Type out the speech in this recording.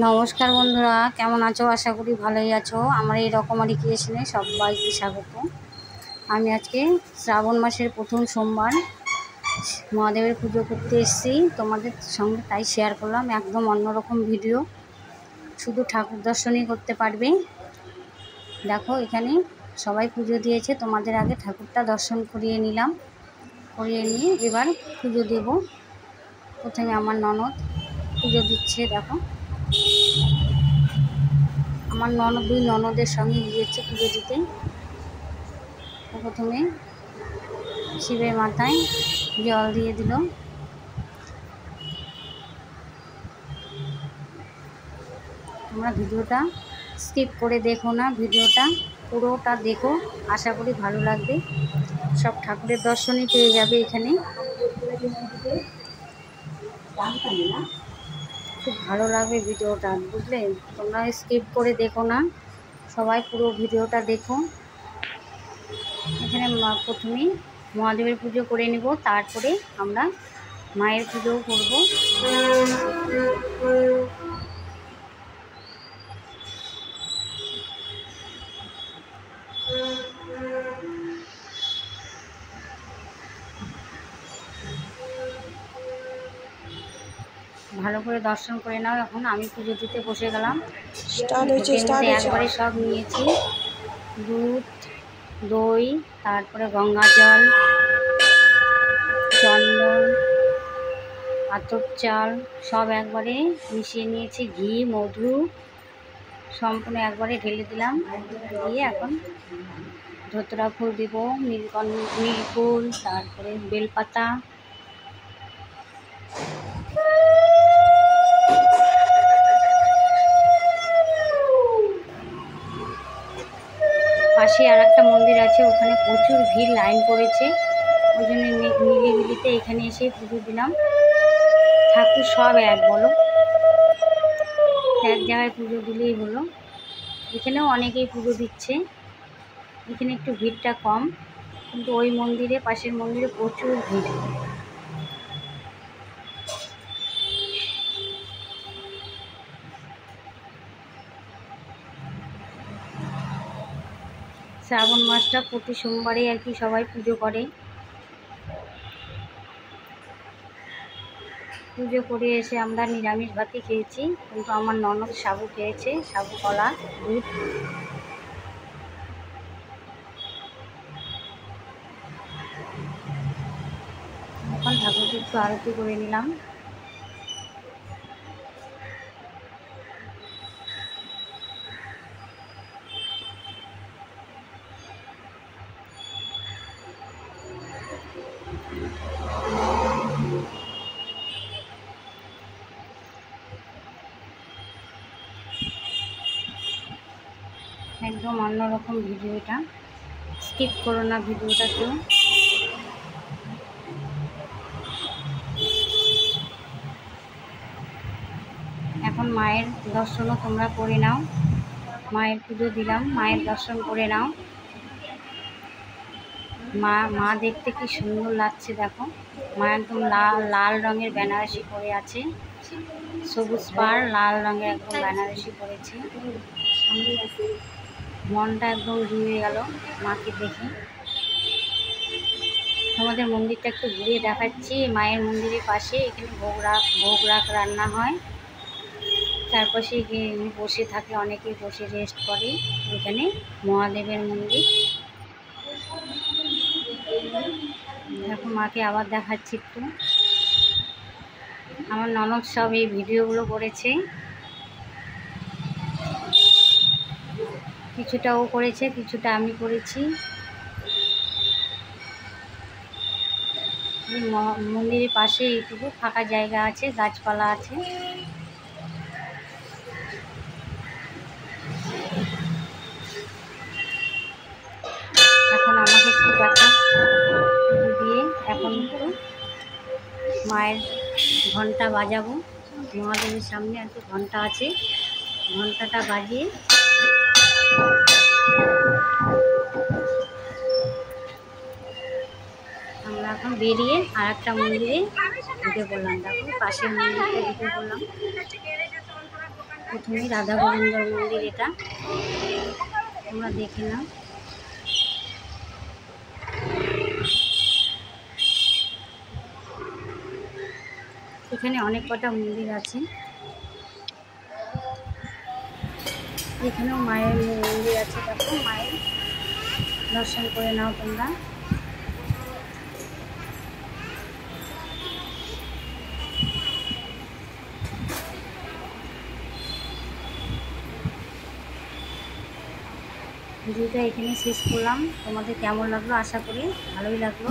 নমস্কার বন্ধুরা, কেমন আছো? আশা করি ভালোই আছো। আমার এই রকমারি ক্রিয়েশনে সবাইকে স্বাগত। আমি আজকে শ্রাবণ মাসের প্রথম সোমবার মহাদেবের পুজো করতে এসেছি, তোমাদের সঙ্গে তাই শেয়ার করলাম। একদম অন্যরকম ভিডিও, শুধু ঠাকুর দর্শনই করতে পারবে। দেখো, এখানে সবাই পুজো দিয়েছে, তোমাদের আগে ঠাকুরটা দর্শন করিয়ে নিলাম। করিয়ে নিয়ে এবার পুজো দেব। প্রথমে আমার ননদ পুজো দিচ্ছে। দেখো, আমার দুই ননদের সঙ্গে গিয়েছে পুজো দিতে। প্রথমে শিবের মাথায় জল দিয়ে দিল। তোমরা ভিডিওটা স্কিপ করে দেখো না, ভিডিওটা পুরোটা দেখো, আশা করি ভালো লাগবে। সব ঠাকুরের দর্শনই পেয়ে যাবে এখানে। খুব ভালো লাগবে ভিডিওটা, বুঝলে? তোমরা স্কিপ করে দেখো না, সবাই পুরো ভিডিওটা দেখো। এখানে প্রথমে মহাদেবের পুজো করে নেব, তারপরে আমরা মায়ের পুজোও করব। ভালো করে দর্শন করে নাও। এখন আমি পুজো দিতে বসে গেলাম। একবারে সব নিয়েছি, দুধ, দই, তারপরে গঙ্গা জল, চন্দন, আতপ চাল সব একবারে মিশিয়ে নিয়েছি। ঘি, মধু সম্পূর্ণ একবারে ঢেলে দিলাম। দিয়ে এখন ধুতরা ফুল দিব, নীলফুল, তারপরে বেলপাতা, পাশে আর একটা মন্দির আছে, ওখানে প্রচুর ভিড়, লাইন পড়েছে। ওই জন্য নিলিবিলিতে এখানে এসে পুজো দিলাম। ঠাকুর সব এক, বলো, এক জায়গায় পুজো দিলেই হলো। এখানেও অনেকেই পুজো দিচ্ছে, এখানে একটু ভিড়টা কম, কিন্তু ওই মন্দিরে, পাশের মন্দিরে প্রচুর ভিড়। শ্রাবণ মাসটা প্রতি সোমবারে আর কি সবাই পুজো করে। পুজো করে এসে আমরা নিরামিষ ভাতই খেয়েছি, কিন্তু আমার ননদ সাবু খেয়েছে, সাবু, কলা, দুধ। এখন ঠাকুরকে একটু আরতি করে নিলাম। একদম অন্যরকম ভিডিওটা, স্কিপ করো না ভিডিওটা কেউ। এখন মায়ের দর্শনও তোমরা করে নাও। মায়ের পুজো দিলাম, মায়ের দর্শন করে নাও। মা দেখতে কি সুন্দর লাগছে, দেখো। মা একদম লাল রঙের বেনারসি পরে আছে, সবুজ পাড়, লাল রঙের একদম বেনারসি পরেছে। মনটা একদম জুড়ে গেল মাকে দেখে। তোমাদের মন্দিরটা একটু ঘুরিয়ে দেখাচ্ছি। মায়ের মন্দিরের পাশে এখানে ভোগ রাখ রান্না হয়। চারপাশে বসে থাকে, অনেকে বসে রেস্ট করে। এখানে মহাদেবের মন্দির। দেখো, মাকে আবার দেখাচ্ছি একটু। আমার ননদ সব এই ভিডিওগুলো করেছে, কিছুটা ও করেছে, কিছুটা আমি করেছি। মন্দিরের পাশে এইটুকু ফাঁকা জায়গা আছে, গাছপালা আছে। এখন আমাকে একটু দেখা দিয়ে এখন একটু মায়ের ঘন্টা বাজাবো। মহাদেবের সামনে একটু ঘন্টা আছে, ঘন্টাটা বাজিয়ে আমরা এখন বেরিয়ে আর একটা মন্দিরে ঢুকে পড়লাম। দেখো, পাশের মন্দিরটা ঢুকে পড়লাম। প্রথমেই রাধা গোবিন্দর মন্দির, এটা তোমরা দেখে নাও। এখানে অনেক কটা মন্দির আছে, এখানেও মায়ের মন্দির আছে, দেখো মায়ের দর্শন করে নাও তোমরা। ভিডিওটা এখানে শেষ করলাম। তোমাদের কেমন লাগলো? আশা করি ভালোই লাগলো।